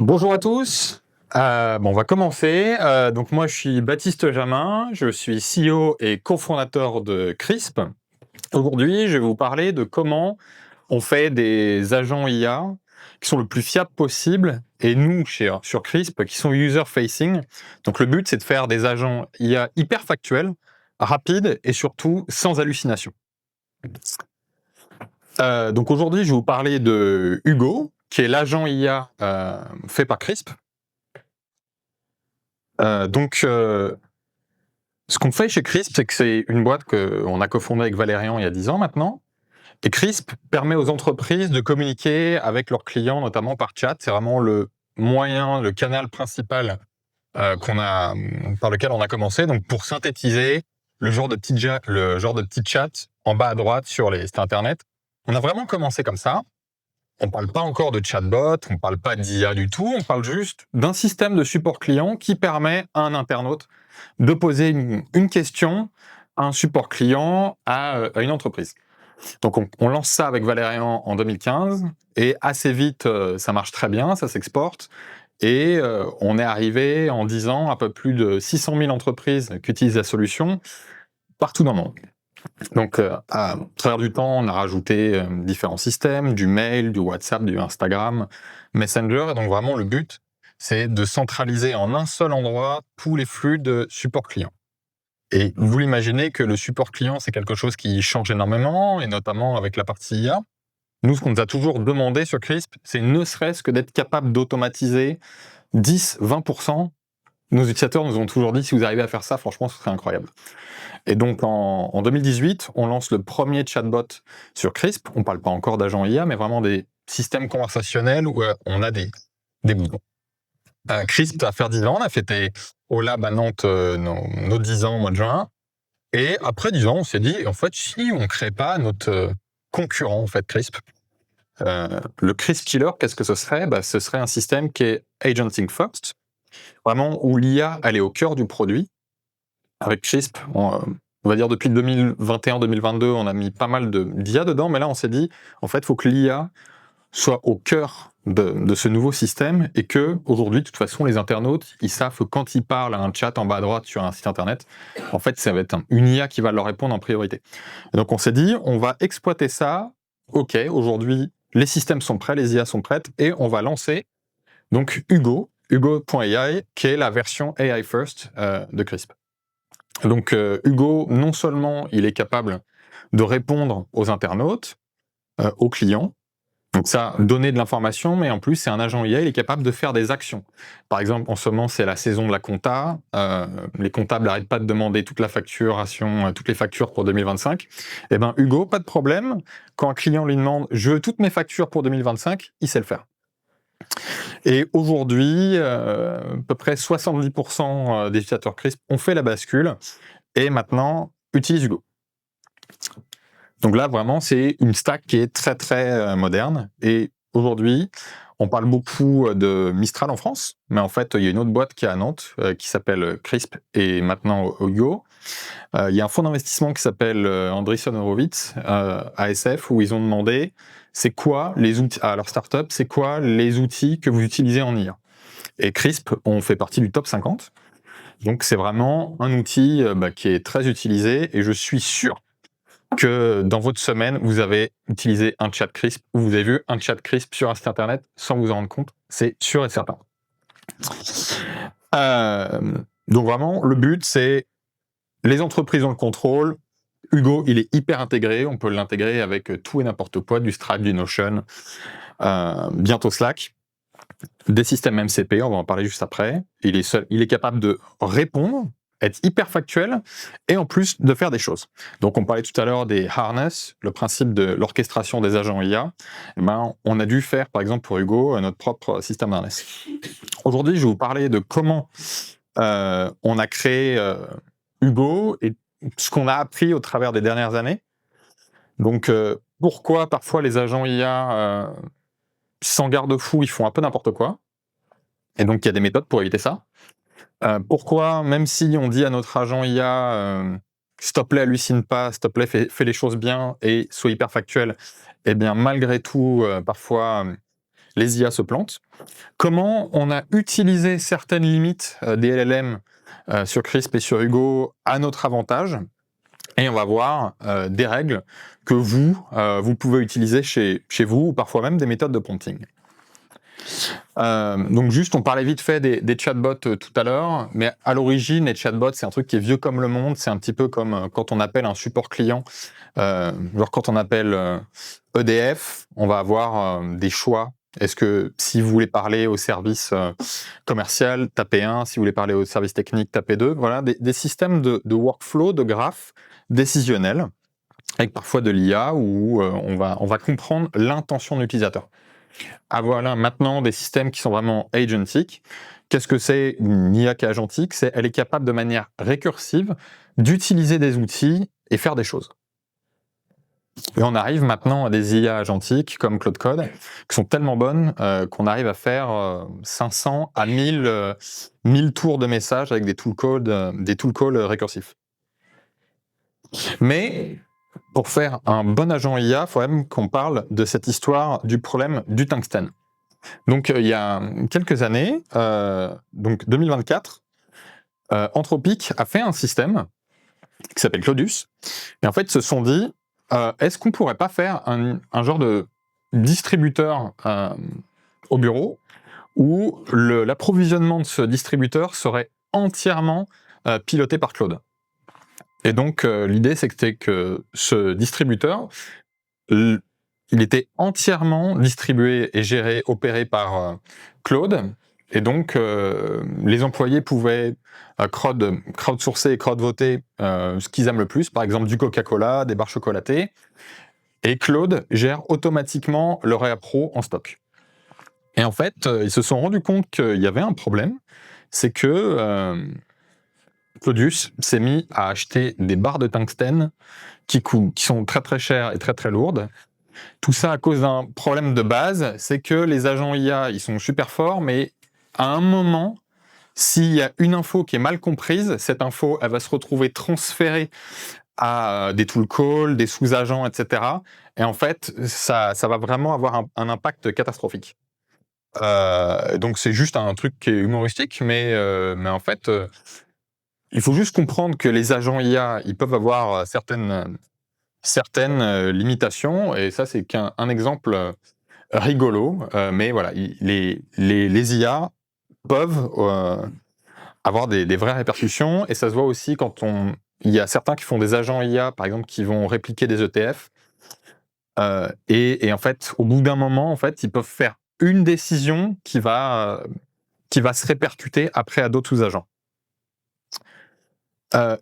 Bonjour à tous. On va commencer. Donc moi, je suis Baptiste Jamin, je suis CEO et cofondateur de Crisp. Aujourd'hui, je vais vous parler de comment on fait des agents IA qui sont le plus fiables possible, et nous, sur Crisp, qui sont user-facing. Donc le but, c'est de faire des agents IA hyper factuels, rapides et surtout sans hallucination. Donc aujourd'hui, je vais vous parler de Hugo, qui est l'agent IA fait par Crisp. Ce qu'on fait chez Crisp, c'est que c'est une boîte qu'on a cofondée avec Valérian il y a 10 ans maintenant. Et Crisp permet aux entreprises de communiquer avec leurs clients, notamment par chat. C'est vraiment le moyen, le canal principal par lequel on a commencé. Donc pour synthétiser, le genre de petit chat en bas à droite sur les sites internet. On a vraiment commencé comme ça. On ne parle pas encore de chatbot, on ne parle pas d'IA du tout, on parle juste d'un système de support client qui permet à un internaute de poser une question à un support client à une entreprise. Donc on lance ça avec Valérian en 2015 et assez vite ça marche très bien, ça s'exporte et on est arrivé en 10 ans à peu plus de 600 000 entreprises qui utilisent la solution partout dans le monde. Donc, à travers du temps, on a rajouté différents systèmes, du mail, du WhatsApp, du Instagram, Messenger. Et donc, vraiment, le but, c'est de centraliser en un seul endroit tous les flux de support client. Et vous l'imaginez que le support client, c'est quelque chose qui change énormément, et notamment avec la partie IA. Nous, ce qu'on nous a toujours demandé sur Crisp, c'est ne serait-ce que d'être capable d'automatiser 10-20%. Nos utilisateurs nous ont toujours dit, si vous arrivez à faire ça, franchement, ce serait incroyable. Et donc, en 2018, on lance le premier chatbot sur Crisp. On ne parle pas encore d'agents IA, mais vraiment des systèmes conversationnels où on a des boutons. Crisp va faire 10 ans. On a fêté au Lab à Nantes nos 10 ans au mois de juin. Et après 10 ans, on s'est dit, en fait, si on ne crée pas notre concurrent, en fait, Crisp, le Crisp Killer, qu'est-ce que ce serait ? Ce serait un système qui est agenting first, vraiment où l'IA, elle est au cœur du produit. Avec Crisp, on va dire depuis 2021-2022, on a mis pas mal d'IA dedans, mais là on s'est dit, en fait, il faut que l'IA soit au cœur de ce nouveau système et que aujourd'hui, de toute façon, les internautes, ils savent que quand ils parlent à un chat en bas à droite sur un site internet, en fait, ça va être une IA qui va leur répondre en priorité. Et donc on s'est dit, on va exploiter ça. Ok, aujourd'hui, les systèmes sont prêts, les IA sont prêtes, et on va lancer donc Hugo.ai, qui est la version AI first de Crisp. Donc Hugo, non seulement il est capable de répondre aux internautes, aux clients, donc ça, donner de l'information, mais en plus c'est un agent IA, il est capable de faire des actions. Par exemple, en ce moment c'est la saison de la compta, les comptables n'arrêtent pas de demander toute la facturation, toutes les factures pour 2025. Eh bien Hugo, pas de problème, quand un client lui demande « je veux toutes mes factures pour 2025 », il sait le faire. Et aujourd'hui, à peu près 70% des utilisateurs Crisp ont fait la bascule et maintenant utilisent Hugo. Donc là, vraiment, c'est une stack qui est très, très moderne. Et aujourd'hui, on parle beaucoup de Mistral en France, mais en fait, il y a une autre boîte qui est à Nantes qui s'appelle Crisp et maintenant Hugo. Il y a un fonds d'investissement qui s'appelle Andreessen Horowitz, ASF, où ils ont demandé c'est quoi les outils à leur startup, c'est quoi les outils que vous utilisez en IA. Et Crisp, on fait partie du top 50. Donc c'est vraiment un outil qui est très utilisé et je suis sûr que dans votre semaine, vous avez utilisé un chat Crisp ou vous avez vu un chat Crisp sur un site internet sans vous en rendre compte. C'est sûr et certain. Donc vraiment, le but, c'est les entreprises ont le contrôle. Hugo, il est hyper intégré. On peut l'intégrer avec tout et n'importe quoi, du Stripe, du Notion, bientôt Slack, des systèmes MCP, on va en parler juste après. Il est capable de répondre, être hyper factuel, et en plus de faire des choses. Donc on parlait tout à l'heure des harness, le principe de l'orchestration des agents IA. On a dû faire, par exemple pour Hugo, notre propre système d'harness. Aujourd'hui, je vais vous parler de comment on a créé Hugo et ce qu'on a appris au travers des dernières années. Donc pourquoi parfois les agents IA, sans garde-fou, ils font un peu n'importe quoi. Et donc il y a des méthodes pour éviter ça. Pourquoi, même si on dit à notre agent IA, s'il te plaît, hallucine pas, s'il te plaît, fais les choses bien et sois hyper factuel, eh bien, malgré tout, parfois, les IA se plantent. Comment on a utilisé certaines limites des LLM sur Crisp et sur Hugo à notre avantage. Et on va voir des règles que vous pouvez utiliser chez vous, ou parfois même des méthodes de prompting. Donc juste, on parlait vite fait des chatbots tout à l'heure, mais à l'origine, les chatbots, c'est un truc qui est vieux comme le monde. C'est un petit peu comme quand on appelle un support client. Genre quand on appelle EDF, on va avoir des choix. Est-ce que si vous voulez parler au service commercial, tapez 1, si vous voulez parler au service technique, tapez 2. Voilà, des systèmes de workflow, de graphes décisionnels, avec parfois de l'IA où on va comprendre l'intention de l'utilisateur. Ah voilà, maintenant des systèmes qui sont vraiment agentiques. Qu'est-ce que c'est une IA qui est agentique? Elle est capable de manière récursive d'utiliser des outils et faire des choses. Et on arrive maintenant à des IA agentiques comme Claude Code, qui sont tellement bonnes qu'on arrive à faire 500 à 1000 tours de messages avec des tool calls récursifs. Mais pour faire un bon agent IA, il faut même qu'on parle de cette histoire du problème du tungstène. Donc il y a quelques années, donc 2024, Anthropic a fait un système qui s'appelle Claudius, et en fait ils se sont dit, est-ce qu'on pourrait pas faire un genre de distributeur au bureau où l'approvisionnement de ce distributeur serait entièrement piloté par Claude. Et donc l'idée c'était que ce distributeur, il était entièrement distribué et géré, opéré par Claude, et donc les employés pouvaient crowdsourcer et crowdvoter ce qu'ils aiment le plus, par exemple du Coca-Cola, des barres chocolatées, et Claude gère automatiquement le réappro en stock. Et en fait, ils se sont rendus compte qu'il y avait un problème, c'est que Claudius s'est mis à acheter des barres de tungstène qui sont très très chères et très très lourdes. Tout ça à cause d'un problème de base, c'est que les agents IA, ils sont super forts, mais à un moment, s'il y a une info qui est mal comprise, cette info, elle va se retrouver transférée à des tool calls, des sous-agents, etc. Et en fait, ça va vraiment avoir un impact catastrophique. Donc c'est juste un truc qui est humoristique, mais en fait, il faut juste comprendre que les agents IA, ils peuvent avoir certaines limitations, et ça c'est qu'un exemple rigolo, mais voilà, les IA peuvent avoir des vraies répercussions, et ça se voit aussi quand il y a certains qui font des agents IA, par exemple, qui vont répliquer des ETF, et en fait, au bout d'un moment, en fait, ils peuvent faire une décision qui va se répercuter après à d'autres sous-agents.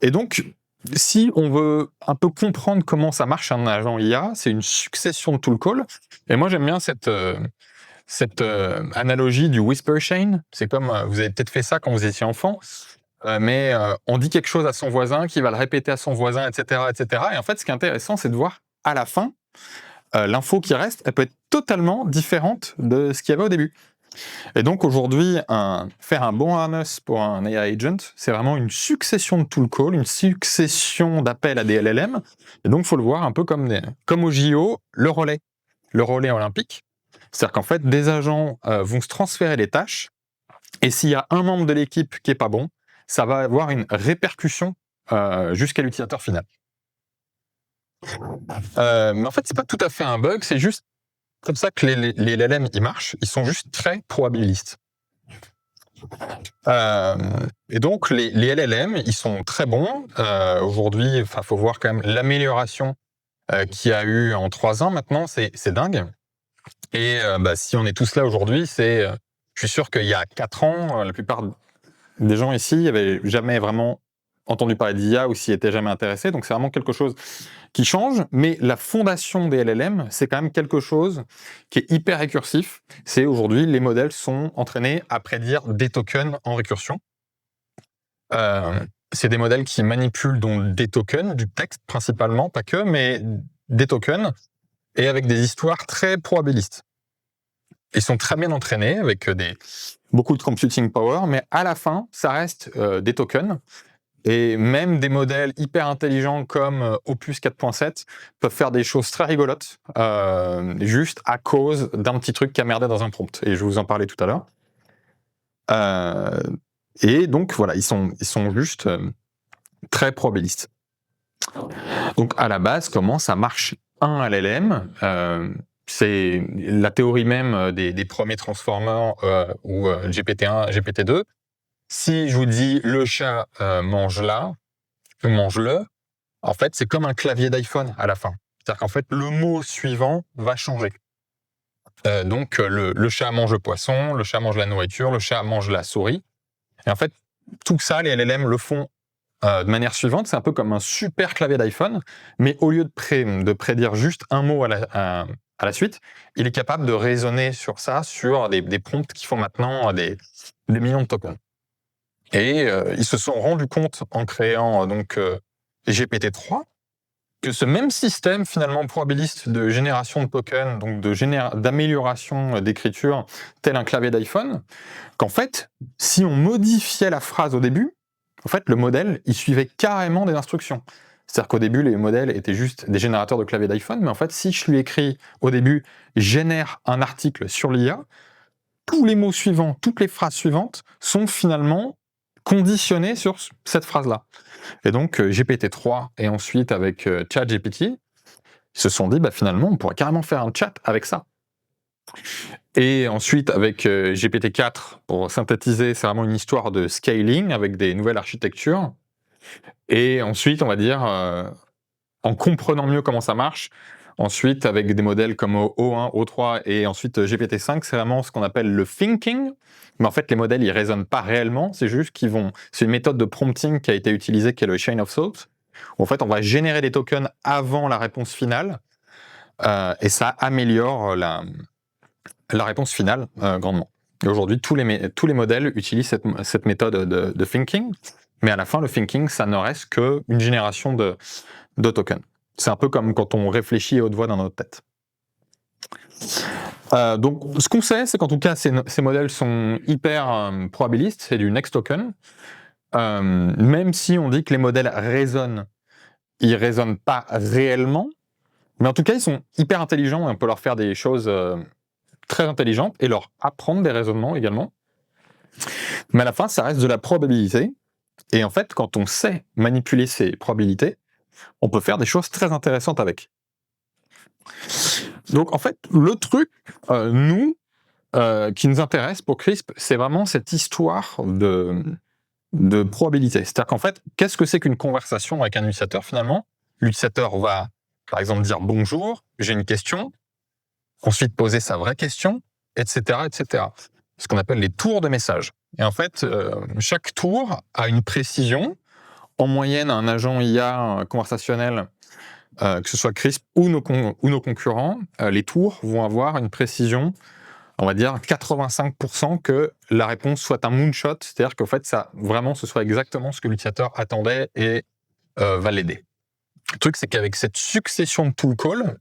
Et donc, si on veut un peu comprendre comment ça marche un agent IA, c'est une succession de tool calls. Et moi, j'aime bien cette analogie du whisper chain. C'est comme, vous avez peut-être fait ça quand vous étiez enfant, mais on dit quelque chose à son voisin, qui va le répéter à son voisin, etc., etc. Et en fait, ce qui est intéressant, c'est de voir à la fin, l'info qui reste, elle peut être totalement différente de ce qu'il y avait au début. Et donc aujourd'hui, faire un bon harness pour un AI agent, c'est vraiment une succession de tool calls, une succession d'appels à des LLM. Et donc il faut le voir un peu comme au JO, le relais olympique. C'est-à-dire qu'en fait, des agents vont se transférer les tâches, et s'il y a un membre de l'équipe qui est pas bon, ça va avoir une répercussion jusqu'à l'utilisateur final. Mais en fait, c'est pas tout à fait un bug, c'est juste comme ça que les LLM ils marchent, ils sont juste très probabilistes. Et donc les LLM, ils sont très bons. Aujourd'hui, il faut voir quand même l'amélioration qu'il y a eu en 3 ans maintenant, c'est dingue. Et si on est tous là aujourd'hui, je suis sûr qu'il y a 4 ans, la plupart des gens ici n'avaient jamais vraiment entendu parler d'IA ou s'y étaient jamais intéressés. Donc c'est vraiment quelque chose qui change, mais la fondation des LLM, c'est quand même quelque chose qui est hyper récursif. C'est aujourd'hui, les modèles sont entraînés à prédire des tokens en récursion. C'est des modèles qui manipulent donc des tokens, du texte principalement, pas que, mais des tokens. et avec des histoires très probabilistes. Ils sont très bien entraînés avec beaucoup de computing power, mais à la fin, ça reste des tokens. Et même des modèles hyper intelligents comme Opus 4.7 peuvent faire des choses très rigolotes, juste à cause d'un petit truc qui a merdé dans un prompt. Et je vous en parlais tout à l'heure. Et donc voilà, ils sont juste très probabilistes. Donc à la base, comment ça marche un LLM? C'est la théorie même des premiers transformers ou GPT-1, GPT-2. Si je vous dis le chat mange là, mange-le, en fait, c'est comme un clavier d'iPhone à la fin. C'est-à-dire qu'en fait, le mot suivant va changer. Donc, le chat mange le poisson, le chat mange la nourriture, le chat mange la souris. Et en fait, tout ça, les LLM le font de manière suivante. C'est un peu comme un super clavier d'iPhone, mais au lieu de prédire juste un mot à la suite, il est capable de raisonner sur ça, sur des prompts qui font maintenant des millions de tokens. Et ils se sont rendus compte en créant donc GPT-3 que ce même système finalement probabiliste de génération de tokens, donc d'amélioration d'écriture, tel un clavier d'iPhone, qu'en fait, si on modifiait la phrase au début, en fait, le modèle, il suivait carrément des instructions. C'est-à-dire qu'au début, les modèles étaient juste des générateurs de clavier d'iPhone, mais en fait, si je lui écris au début « génère un article sur l'IA », tous les mots suivants, toutes les phrases suivantes sont finalement conditionnés sur cette phrase-là. Et donc, GPT-3 et ensuite avec ChatGPT, ils se sont dit, finalement, on pourrait carrément faire un chat avec ça. Et ensuite, avec GPT-4, pour synthétiser, c'est vraiment une histoire de scaling avec des nouvelles architectures. Et ensuite, on va dire, en comprenant mieux comment ça marche, ensuite, avec des modèles comme O1, O3 et ensuite GPT-5, c'est vraiment ce qu'on appelle le thinking. Mais en fait, les modèles, ils raisonnent pas réellement, c'est juste c'est une méthode de prompting qui a été utilisée, qui est le chain of thought, où en fait, on va générer des tokens avant la réponse finale, et ça améliore la réponse finale grandement. Et aujourd'hui, tous les modèles utilisent cette méthode de thinking, mais à la fin, le thinking, ça ne reste qu'une génération de tokens. C'est un peu comme quand on réfléchit à haute voix dans notre tête. Donc, ce qu'on sait, c'est qu'en tout cas, ces modèles sont hyper probabilistes, c'est du next token. Même si on dit que les modèles raisonnent, ils raisonnent pas réellement, mais en tout cas, ils sont hyper intelligents et on peut leur faire des choses très intelligentes et leur apprendre des raisonnements également. Mais à la fin, ça reste de la probabilité. Et en fait, quand on sait manipuler ces probabilités, on peut faire des choses très intéressantes avec. Donc en fait, le truc, qui nous intéresse pour CRISP, c'est vraiment cette histoire de probabilité. C'est-à-dire qu'en fait, qu'est-ce que c'est qu'une conversation avec un utilisateur finalement? L'utilisateur va, par exemple, dire « bonjour, j'ai une question », ensuite poser sa vraie question, etc., etc. Ce qu'on appelle les tours de message. Et en fait, chaque tour a une précision. En moyenne, un agent IA conversationnel, que ce soit CRISP ou nos concurrents, les tours vont avoir une précision, on va dire 85% que la réponse soit un moonshot, c'est-à-dire qu'en fait, ce soit exactement ce que l'utilisateur attendait et va l'aider. Le truc, c'est qu'avec cette succession de tool calls,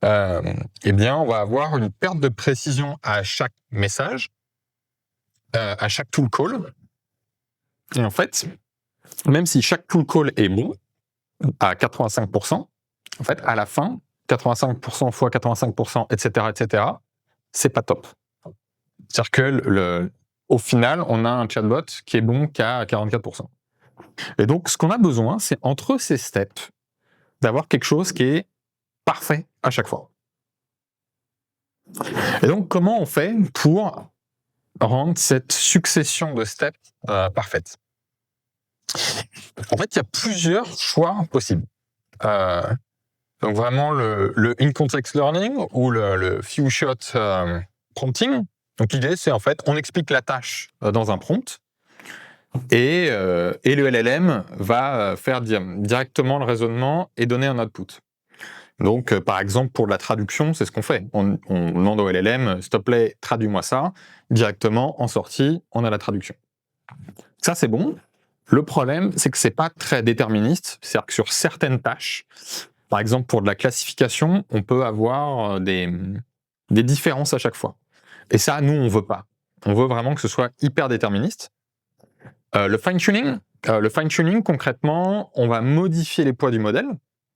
on va avoir une perte de précision à chaque message, à chaque tool call. Et en fait, même si chaque tool call est bon, à 85%, en fait, à la fin, 85% fois 85%, etc., c'est pas top. C'est-à-dire que au final, on a un chatbot qui est bon qu'à 44%. Et donc, ce qu'on a besoin, c'est entre ces steps, d'avoir quelque chose qui est parfait à chaque fois. Et donc, comment on fait pour rendre cette succession de steps parfaite? En fait, il y a plusieurs choix possibles. Donc vraiment le in-context learning ou le few-shot prompting. Donc l'idée, c'est en fait, on explique la tâche dans un prompt et le LLM va faire directement le raisonnement et donner un output. Donc, par exemple, pour la traduction, c'est ce qu'on fait. On demande au LLM, s'il te plaît, traduis-moi ça. Directement, en sortie, on a la traduction. Ça, c'est bon. Le problème, c'est que c'est pas très déterministe. C'est-à-dire que sur certaines tâches, Par exemple, pour de la classification, on peut avoir des différences à chaque fois. Et ça, nous, on veut pas. On veut vraiment que ce soit hyper déterministe. Le fine-tuning, concrètement, on va modifier les poids du modèle.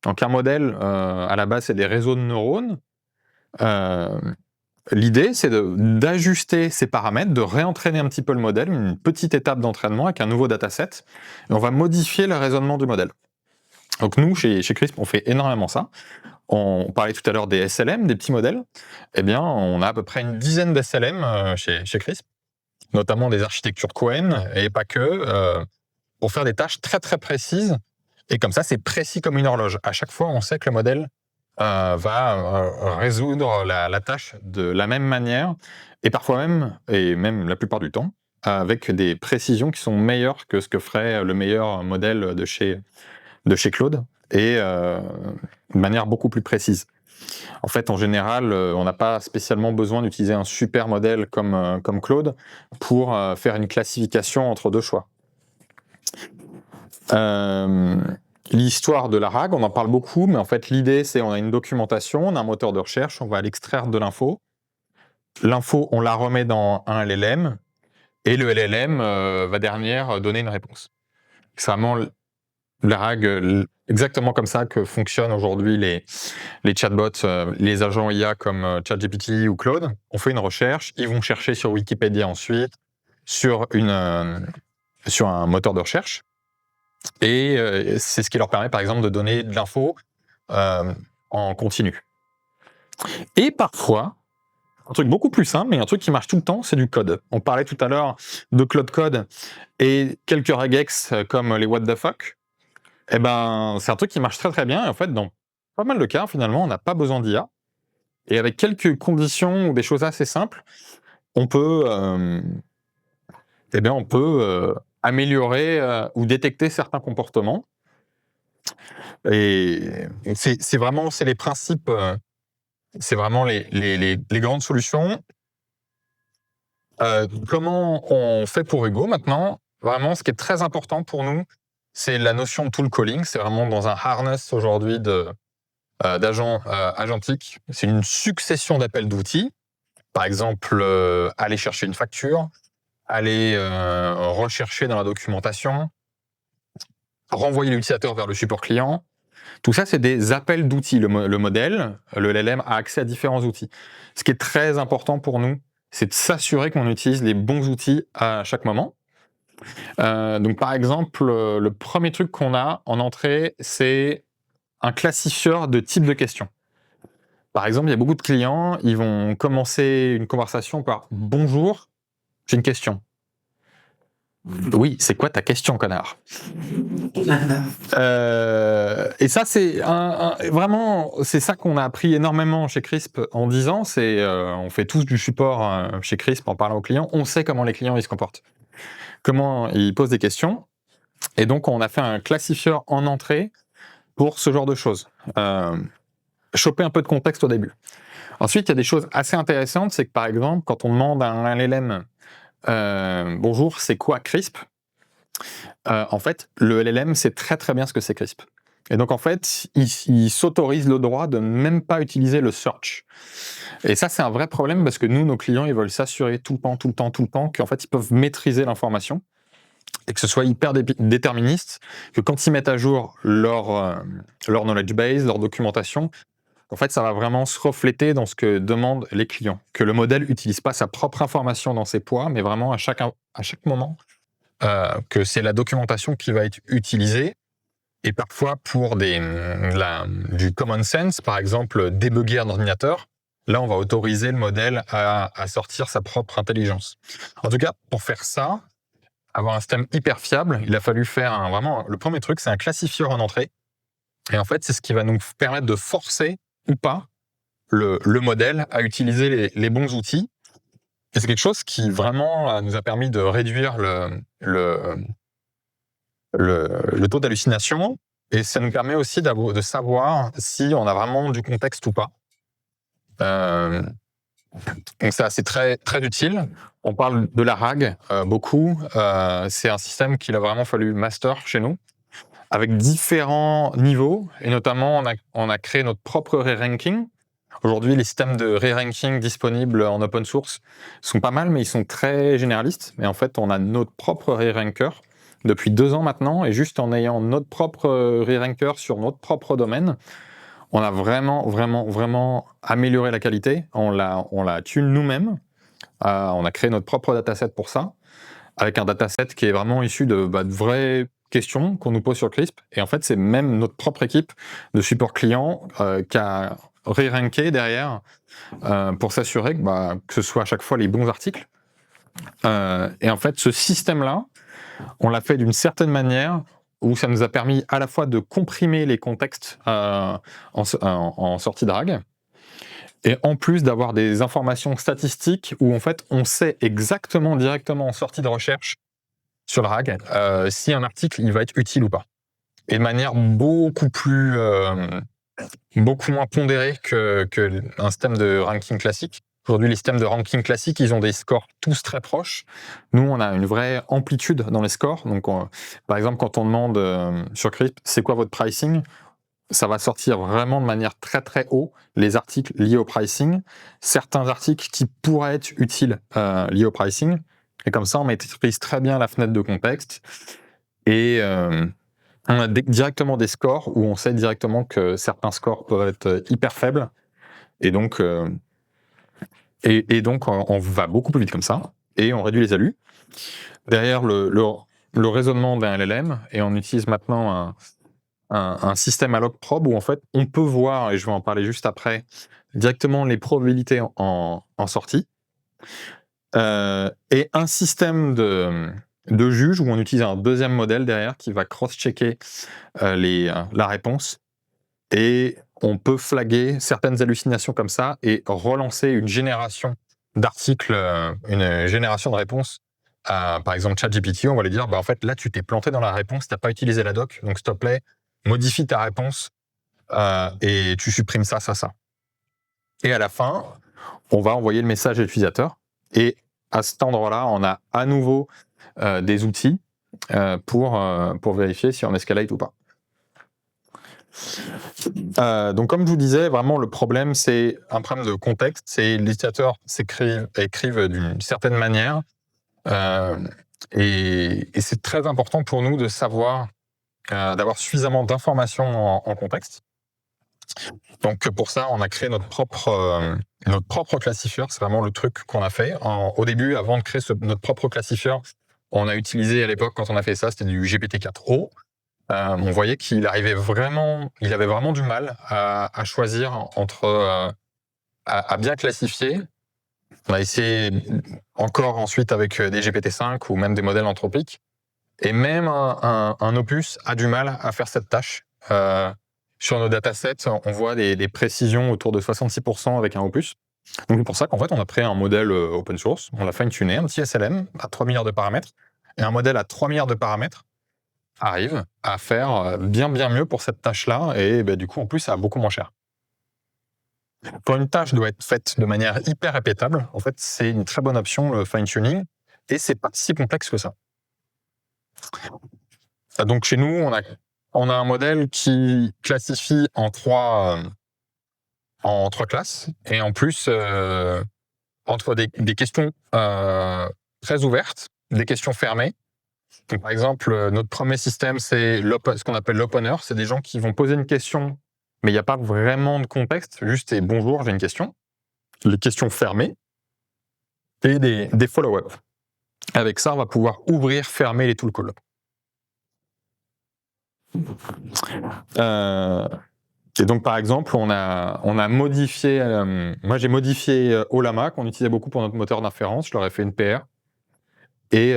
Donc un modèle, à la base, c'est des réseaux de neurones. L'idée, c'est d'ajuster ces paramètres, de réentraîner un petit peu le modèle, une petite étape d'entraînement avec un nouveau dataset, et on va modifier le raisonnement du modèle. Donc nous, chez Crisp, on fait énormément ça. On parlait tout à l'heure des SLM, des petits modèles. Eh bien, on a à peu près une dizaine d'SLM chez Crisp, notamment des architectures Cohen, et pas que, pour faire des tâches très très précises. Et comme ça, c'est précis comme une horloge. À chaque fois, on sait que le modèle va résoudre la tâche de la même manière, et parfois même, et même la plupart du temps, avec des précisions qui sont meilleures que ce que ferait le meilleur modèle de chez Claude, et de manière beaucoup plus précise. En fait, en général, on n'a pas spécialement besoin d'utiliser un super modèle comme Claude pour faire une classification entre deux choix. L'histoire de la RAG, on en parle beaucoup, mais en fait, l'idée, c'est on a une documentation, on a un moteur de recherche, on va aller extraire de l'info. L'info, on la remet dans un LLM, et le LLM va derrière donner une réponse. C'est vraiment la RAG, exactement comme ça que fonctionnent aujourd'hui les chatbots, les agents IA comme ChatGPT ou Claude. On fait une recherche, ils vont chercher sur Wikipédia ensuite, sur un moteur de recherche. Et c'est ce qui leur permet, par exemple, de donner de l'info en continu. Et parfois, un truc beaucoup plus simple, mais un truc qui marche tout le temps, c'est du code. On parlait tout à l'heure de Claude Code et quelques regex comme les what the fuck. Eh ben, c'est un truc qui marche très très bien. Et en fait, dans pas mal de cas, finalement, on n'a pas besoin d'IA. Et avec quelques conditions ou des choses assez simples, on peut améliorer ou détecter certains comportements. Et c'est vraiment les principes, c'est vraiment les grandes solutions. Comment on fait pour Hugo maintenant? Vraiment, ce qui est très important pour nous, c'est la notion de tool calling. C'est vraiment dans un harness aujourd'hui d'agents agentiques. C'est une succession d'appels d'outils. Par exemple, aller chercher une facture, aller rechercher dans la documentation, renvoyer l'utilisateur vers le support client. Tout ça, c'est des appels d'outils. Le modèle, le LLM, a accès à différents outils. Ce qui est très important pour nous, c'est de s'assurer qu'on utilise les bons outils à chaque moment. Donc, par exemple, le premier truc qu'on a en entrée, c'est un classifieur de type de questions. Par exemple, il y a beaucoup de clients, ils vont commencer une conversation par « Bonjour, j'ai une question ». Oui, c'est quoi ta question, connard? Et ça, c'est vraiment, c'est ça qu'on a appris énormément chez Crisp en 10 ans. C'est, on fait tous du support chez Crisp en parlant aux clients. On sait comment les clients ils se comportent, comment ils posent des questions. Et donc, on a fait un classifieur en entrée pour ce genre de choses. Choper un peu de contexte au début. Ensuite, il y a des choses assez intéressantes. C'est que, par exemple, quand on demande à un LLM bonjour, c'est quoi Crisp? En fait, le LLM sait très très bien ce que c'est Crisp. Et donc en fait, il s'autorise le droit de même pas utiliser le search. Et ça, c'est un vrai problème parce que nous, nos clients, ils veulent s'assurer tout le temps qu'en fait, ils peuvent maîtriser l'information et que ce soit hyper déterministe, que quand ils mettent à jour leur knowledge base, leur documentation, en fait, ça va vraiment se refléter dans ce que demandent les clients. Que le modèle n'utilise pas sa propre information dans ses poids, mais vraiment à chaque moment, que c'est la documentation qui va être utilisée. Et parfois, pour du common sense, par exemple, débugger un ordinateur, là, on va autoriser le modèle à sortir sa propre intelligence. En tout cas, pour faire ça, avoir un système hyper fiable, il a fallu faire vraiment... Le premier truc, c'est un classifieur en entrée. Et en fait, c'est ce qui va nous permettre de forcer ou pas le modèle à utiliser les bons outils. Et c'est quelque chose qui vraiment nous a permis de réduire le taux d'hallucination. Et ça nous permet aussi de savoir si on a vraiment du contexte ou pas. Donc ça, c'est très, très utile. On parle de la RAG beaucoup. C'est un système qu'il a vraiment fallu master chez nous. avec différents niveaux, et notamment on a créé notre propre re-ranking. Aujourd'hui, les systèmes de re-ranking disponibles en open source sont pas mal, mais ils sont très généralistes. Mais en fait, on a notre propre re-ranker depuis 2 ans maintenant, et juste en ayant notre propre re-ranker sur notre propre domaine, on a vraiment amélioré la qualité. On la tune nous-mêmes. On a créé notre propre dataset pour ça, avec un dataset qui est vraiment issu de vraies questions qu'on nous pose sur Crisp. Et en fait, c'est même notre propre équipe de support client qui a re-ranké derrière pour s'assurer que ce soit à chaque fois les bons articles. Et en fait, ce système-là, on l'a fait d'une certaine manière où ça nous a permis à la fois de comprimer les contextes en sortie de RAG, et en plus d'avoir des informations statistiques où en fait on sait exactement directement en sortie de recherche sur le RAG si un article il va être utile ou pas. Et de manière beaucoup moins pondérée qu'un système de ranking classique. Aujourd'hui, les systèmes de ranking classiques, ils ont des scores tous très proches. Nous, on a une vraie amplitude dans les scores. Donc, par exemple, quand on demande sur Crisp, c'est quoi votre pricing, ça va sortir vraiment de manière très haut les articles liés au pricing, certains articles qui pourraient être utiles liés au pricing, et comme ça on maîtrise très bien la fenêtre de contexte, et on a directement des scores où on sait directement que certains scores peuvent être hyper faibles, et donc on va beaucoup plus vite comme ça, et on réduit les ALU. Derrière le raisonnement d'un LLM, et on utilise maintenant un système à log probe où en fait on peut voir, et je vais en parler juste après, directement les probabilités en sortie, et un système de juge où on utilise un deuxième modèle derrière qui va cross-checker la réponse, et on peut flaguer certaines hallucinations comme ça et relancer une génération d'articles, une génération de réponses. Par exemple, ChatGPT, on va lui dire en fait là tu t'es planté dans la réponse, t'as pas utilisé la doc, donc s'il te plaît modifie ta réponse et tu supprimes ça. Et à la fin, on va envoyer le message à l'utilisateur, et à cet endroit-là, on a à nouveau des outils pour vérifier si on escalate ou pas. Donc comme je vous disais, vraiment le problème, c'est un problème de contexte, c'est les utilisateurs écrivent d'une certaine manière, et c'est très important pour nous de savoir d'avoir suffisamment d'informations en contexte. Donc pour ça, on a créé notre propre classifieur. C'est vraiment le truc qu'on a fait. Au début, avant de créer notre propre classifieur, on a utilisé à l'époque, quand on a fait ça, c'était du GPT-4o. On voyait qu'il avait vraiment du mal à choisir entre à bien classifier. On a essayé encore ensuite avec des GPT-5 ou même des modèles anthropiques. Et même un Opus a du mal à faire cette tâche. Sur nos datasets, on voit des précisions autour de 66% avec un Opus. Donc c'est pour ça qu'en fait, on a créé un modèle open source, on l'a fine-tuné, un petit SLM à 3 milliards de paramètres, et un modèle à 3 milliards de paramètres arrive à faire bien mieux pour cette tâche-là, et du coup, en plus, ça a beaucoup moins cher. Quand une tâche doit être faite de manière hyper répétable, en fait, c'est une très bonne option, le fine-tuning, et c'est pas si complexe que ça. Donc chez nous, on a un modèle qui classifie en trois classes, et en plus entre des questions très ouvertes, des questions fermées. Donc, par exemple, notre premier système, c'est ce qu'on appelle l'opener. C'est des gens qui vont poser une question, mais il n'y a pas vraiment de contexte, juste « bonjour, j'ai une question ». Les questions fermées et des follow-up. Avec ça, on va pouvoir ouvrir, fermer les tool calls. Et donc, par exemple, on a modifié, moi j'ai modifié Ollama, qu'on utilisait beaucoup pour notre moteur d'inférence. Je leur ai fait une PR. Et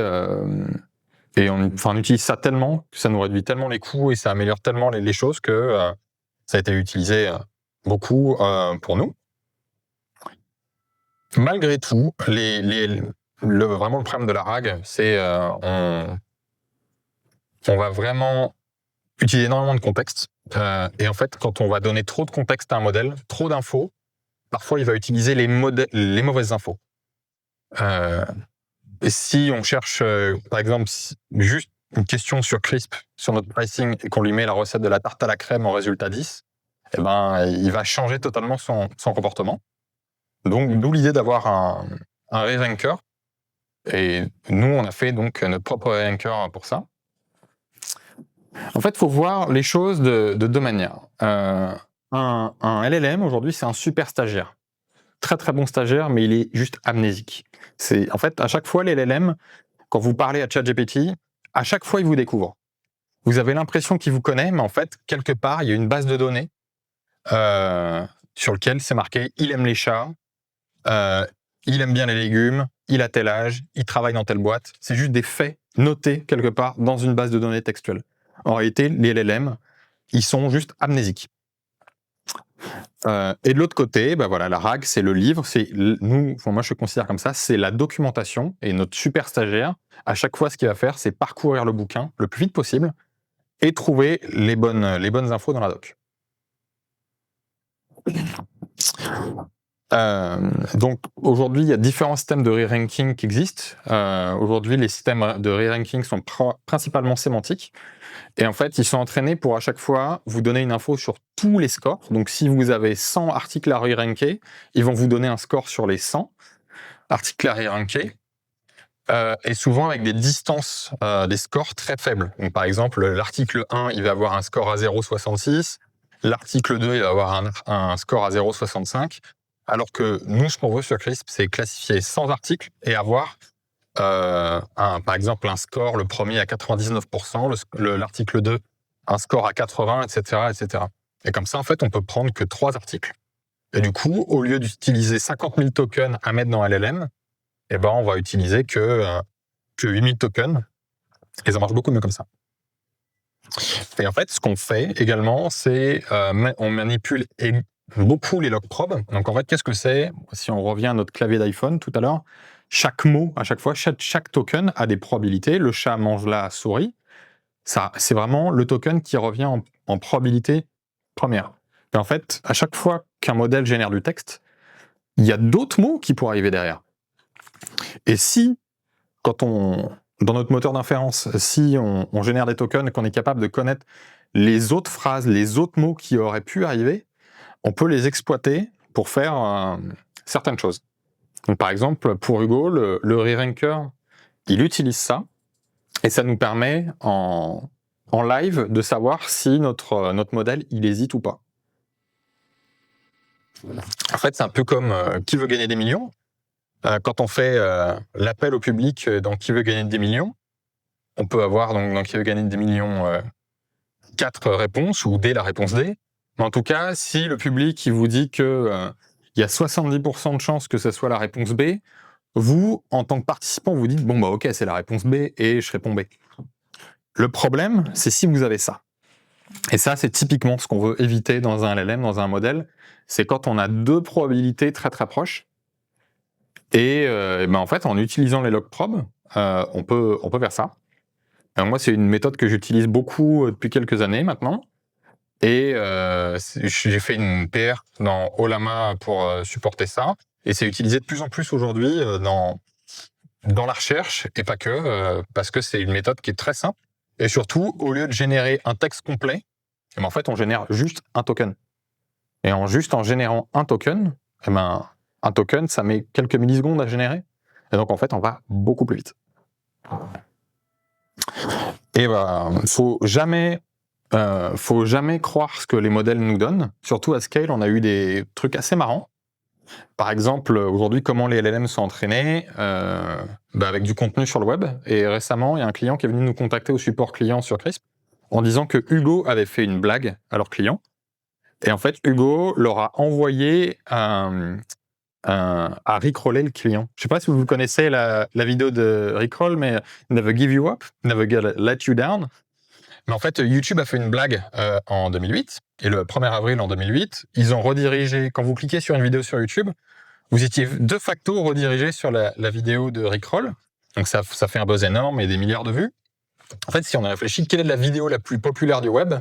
on utilise ça tellement que ça nous réduit tellement les coûts et ça améliore tellement les choses que ça a été utilisé beaucoup pour nous. Malgré tout, vraiment le problème de la RAG, c'est on va vraiment utiliser énormément de contexte. Et en fait, quand on va donner trop de contexte à un modèle, trop d'infos, parfois il va utiliser les mauvaises infos. Et si on cherche, par exemple, juste une question sur Crisp, sur notre pricing, et qu'on lui met la recette de la tarte à la crème en résultat 10, eh ben, il va changer totalement son comportement. Donc, d'où l'idée d'avoir un re-ranker. Et nous, on a fait donc notre propre re-ranker pour ça. En fait, il faut voir les choses de deux manières. Un LLM, aujourd'hui, c'est un super stagiaire. Très, très bon stagiaire, mais il est juste amnésique. En fait, à chaque fois, les LLM, quand vous parlez à ChatGPT, à chaque fois, il vous découvre. Vous avez l'impression qu'il vous connaît, mais en fait, quelque part, il y a une base de données sur laquelle c'est marqué « il aime les chats », il aime bien les légumes, il a tel âge, il travaille dans telle boîte. C'est juste des faits notés quelque part dans une base de données textuelle. En réalité, les LLM, ils sont juste amnésiques. Et de l'autre côté, bah voilà, la RAG, c'est le livre. Moi, je le considère comme ça, c'est la documentation. Et notre super stagiaire, à chaque fois, ce qu'il va faire, c'est parcourir le bouquin le plus vite possible et trouver les bonnes infos dans la doc. Donc aujourd'hui, il y a différents systèmes de re-ranking qui existent. Aujourd'hui, les systèmes de re-ranking sont principalement sémantiques. Et en fait, ils sont entraînés pour à chaque fois vous donner une info sur tous les scores. Donc si vous avez 100 articles à re-ranker, ils vont vous donner un score sur les 100 articles à re-ranker. Et souvent avec des distances, des scores très faibles. Donc par exemple, l'article 1, il va avoir un score à 0,66. L'article 2, il va avoir un score à 0,65. Alors que nous, ce qu'on veut sur Crisp, c'est classifier 100 articles et avoir, par exemple, un score, le premier à 99%, l'article 2, un score à 80, etc., etc. Et comme ça, en fait, on peut prendre que 3 articles. Et du coup, au lieu d'utiliser 50 000 tokens à mettre dans LLM, eh ben, on va utiliser que 8 000 tokens. Et ça marche beaucoup mieux comme ça. Et en fait, ce qu'on fait également, c'est on manipule beaucoup les logprobes. Donc en fait, qu'est-ce que c'est? Si on revient à notre clavier d'iPhone tout à l'heure, chaque mot, à chaque fois, chaque token a des probabilités. Le chat mange la souris. Ça, c'est vraiment le token qui revient en probabilité première. Et en fait, à chaque fois qu'un modèle génère du texte, il y a d'autres mots qui pourraient arriver derrière. Et si, dans notre moteur d'inférence, si on génère des tokens et qu'on est capable de connaître les autres phrases, les autres mots qui auraient pu arriver, on peut les exploiter pour faire certaines choses. Donc, par exemple, pour Hugo, le re-ranker, il utilise ça, et ça nous permet en live de savoir si notre modèle, il hésite ou pas. En fait, c'est un peu comme Qui veut gagner des millions. Quand on fait l'appel au public dans Qui veut gagner des millions, on peut avoir donc dans Qui veut gagner des millions 4 réponses, ou D, la réponse D. Mais en tout cas, si le public il vous dit que il y a 70% de chances que ce soit la réponse B, vous, en tant que participant, vous dites « Bon, bah ok, c'est la réponse B et je réponds B ». Le problème, c'est si vous avez ça. Et ça, c'est typiquement ce qu'on veut éviter dans un LLM, dans un modèle. C'est quand on a deux probabilités très très proches. Et ben en fait, en utilisant les logprobes, on peut faire ça. Alors moi, c'est une méthode que j'utilise beaucoup depuis quelques années maintenant. Et j'ai fait une PR dans Ollama pour supporter ça. Et c'est utilisé de plus en plus aujourd'hui dans la recherche, et pas que, parce que c'est une méthode qui est très simple. Et surtout, au lieu de générer un texte complet, en fait, on génère juste un token. Et en générant un token, un token, ça met quelques millisecondes à générer. Et donc, en fait, on va beaucoup plus vite. Et faut jamais croire ce que les modèles nous donnent. Surtout à scale, on a eu des trucs assez marrants. Par exemple, aujourd'hui, comment les LLM sont entraînés avec du contenu sur le web. Et récemment, il y a un client qui est venu nous contacter au support client sur Crisp en disant que Hugo avait fait une blague à leur client. Et en fait, Hugo leur a envoyé à rickroller le client. Je ne sais pas si vous connaissez la vidéo de Rickroll, mais Never Give You Up, Never Let You Down. Mais en fait, YouTube a fait une blague en 2008, et le 1er avril en 2008, ils ont redirigé, quand vous cliquez sur une vidéo sur YouTube, vous étiez de facto redirigé sur la vidéo de Rickroll. Donc ça fait un buzz énorme et des milliards de vues. En fait, si on a réfléchi, quelle est la vidéo la plus populaire du web?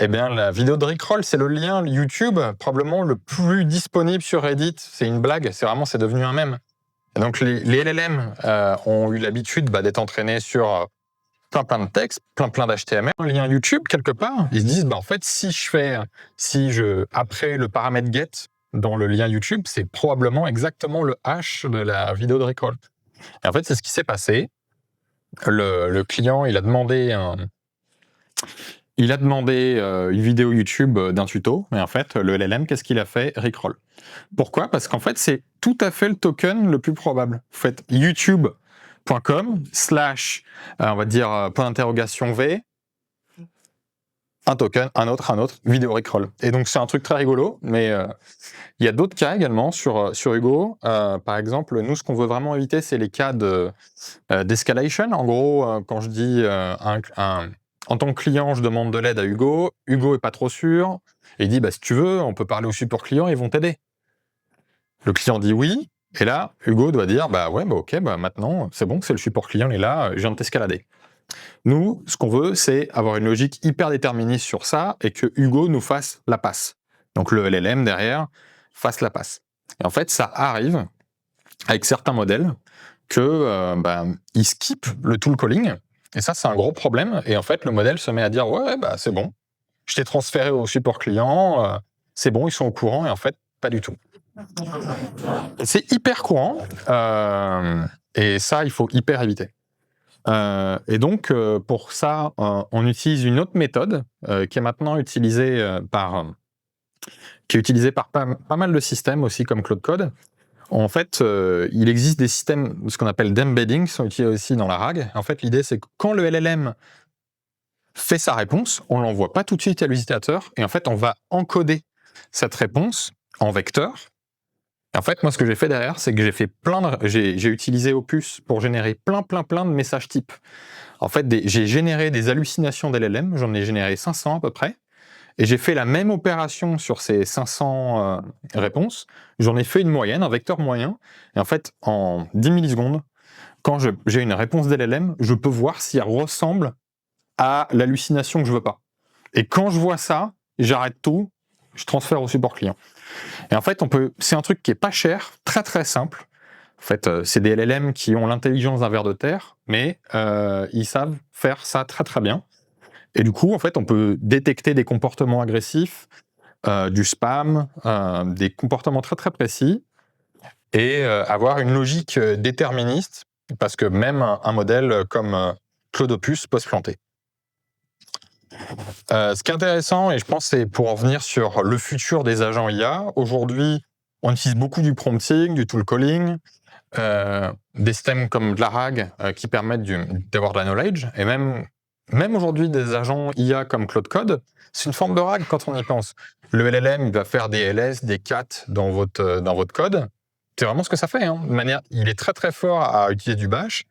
Eh bien, la vidéo de Rickroll, c'est le lien YouTube probablement le plus disponible sur Reddit. C'est une blague, c'est devenu un mème. Et donc les LLM ont eu l'habitude d'être entraînés sur plein de textes, plein d'HTML, un lien YouTube quelque part. Ils se disent, en fait, après le paramètre get dans le lien YouTube, c'est probablement exactement le hash de la vidéo de recall. Et en fait, c'est ce qui s'est passé. Le client, il a demandé une vidéo YouTube d'un tuto, mais en fait, le LLM, qu'est-ce qu'il a fait? Rickroll. Pourquoi? Parce qu'en fait, c'est tout à fait le token le plus probable. Vous faites youtube.com/ on va dire point d'interrogation V, un token, un autre, vidéo Rickroll. Et donc, c'est un truc très rigolo, mais il y a d'autres cas également sur Hugo. Par exemple, nous, ce qu'on veut vraiment éviter, c'est les cas d'escalation. En gros, quand je dis en tant que client, je demande de l'aide à Hugo est pas trop sûr, et il dit, si tu veux, on peut parler au support client, ils vont t'aider. Le client dit oui, et là, Hugo doit dire, ok, maintenant, c'est bon, c'est le support client, il est là, je viens de t'escalader. Nous, ce qu'on veut, c'est avoir une logique hyper déterministe sur ça, et que Hugo nous fasse la passe. Donc le LLM derrière fasse la passe. Et en fait, ça arrive avec certains modèles que ils skippent le tool calling, et ça, c'est un gros problème. Et en fait, le modèle se met à dire c'est bon, je t'ai transféré au support client, c'est bon, ils sont au courant, et en fait, pas du tout. C'est hyper courant, et ça, il faut hyper éviter. Et donc, pour ça, on utilise une autre méthode qui est maintenant utilisée par pas mal de systèmes aussi, comme Claude Code. En fait, il existe des systèmes, ce qu'on appelle d'embedding, qui sont utilisés aussi dans la RAG. En fait, l'idée, c'est que quand le LLM fait sa réponse, on ne l'envoie pas tout de suite à l'utilisateur, et en fait, on va encoder cette réponse en vecteur. Et en fait, moi, ce que j'ai fait derrière, c'est que j'ai utilisé Opus pour générer plein de messages types. En fait, j'ai généré des hallucinations d'LLM, j'en ai généré 500 à peu près, et j'ai fait la même opération sur ces 500 réponses. J'en ai fait une moyenne, un vecteur moyen, et en fait, en 10 millisecondes, quand j'ai une réponse d'LLM, je peux voir si elle ressemble à l'hallucination que je veux pas. Et quand je vois ça, j'arrête tout, je transfère au support client. Et en fait, c'est un truc qui est pas cher, très très simple. En fait, c'est des LLM qui ont l'intelligence d'un ver de terre, mais ils savent faire ça très très bien. Et du coup, en fait, on peut détecter des comportements agressifs, du spam, des comportements très très précis, et avoir une logique déterministe, parce que même un modèle comme Claude Opus peut se planter. Ce qui est intéressant, et je pense que c'est pour en venir sur le futur des agents IA, aujourd'hui, on utilise beaucoup du prompting, du tool calling, des systèmes comme de la RAG qui permettent d'avoir de la knowledge, et même aujourd'hui, des agents IA comme Claude Code, c'est une forme de RAG quand on y pense. Le LLM, il va faire des ls, des cat dans votre code. C'est vraiment ce que ça fait. Il est très très fort à utiliser du bash.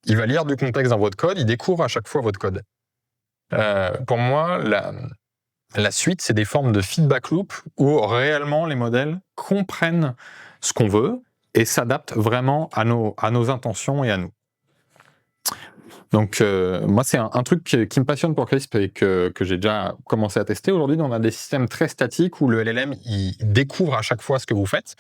Il va lire du contexte dans votre code, il découvre à chaque fois votre code. Pour moi, la suite, c'est des formes de feedback loop où réellement les modèles comprennent ce qu'on veut et s'adaptent vraiment à nos intentions et à nous. Donc, moi, c'est un truc qui me passionne pour Crisp et que j'ai déjà commencé à tester. Aujourd'hui, on a des systèmes très statiques où le LLM, il découvre à chaque fois ce que vous faites.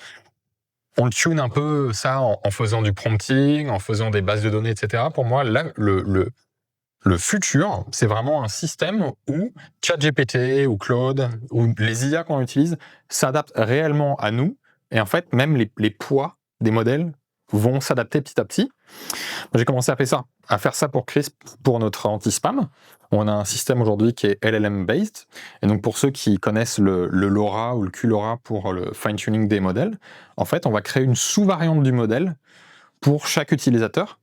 On le tune un peu, ça, en faisant du prompting, en faisant des bases de données, etc. Pour moi, là, le futur, c'est vraiment un système où ChatGPT ou Claude ou les IA qu'on utilise s'adaptent réellement à nous. Et en fait, même les poids des modèles vont s'adapter petit à petit. J'ai commencé à faire ça pour Crisp, pour notre anti-spam. On a un système aujourd'hui qui est LLM-based. Et donc, pour ceux qui connaissent le LoRa ou le QLoRa pour le fine-tuning des modèles, en fait, on va créer une sous-variante du modèle pour chaque utilisateur.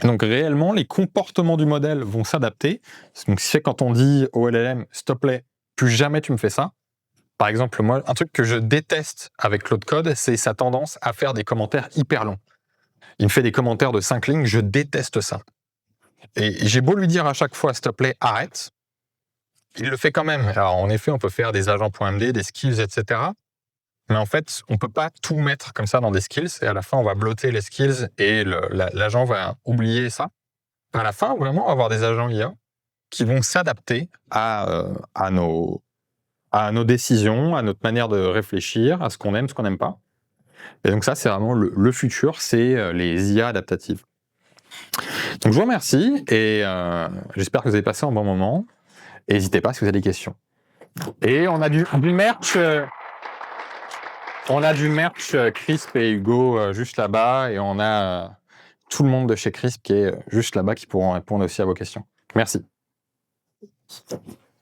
Donc, réellement, les comportements du modèle vont s'adapter. Donc, c'est quand on dit au LLM, s'il te plaît, plus jamais tu me fais ça. Par exemple, moi, un truc que je déteste avec Claude Code, c'est sa tendance à faire des commentaires hyper longs. Il me fait des commentaires de 5 lignes, je déteste ça. Et j'ai beau lui dire à chaque fois, s'il te plaît, arrête, il le fait quand même. Alors, en effet, on peut faire des agents.md, des skills, etc. Mais en fait, on ne peut pas tout mettre comme ça dans des skills, et à la fin, on va blotter les skills, et l'agent va oublier ça. À la fin, vraiment, on va avoir des agents IA qui vont s'adapter à nos décisions, à notre manière de réfléchir, à ce qu'on aime, ce qu'on n'aime pas. Et donc ça, c'est vraiment le futur, c'est les IA adaptatives. Donc je vous remercie et j'espère que vous avez passé un bon moment. Et n'hésitez pas si vous avez des questions. Et on a du merch. On a du merch Crisp et Hugo juste là-bas, et on a tout le monde de chez Crisp qui est juste là-bas qui pourront répondre aussi à vos questions. Merci.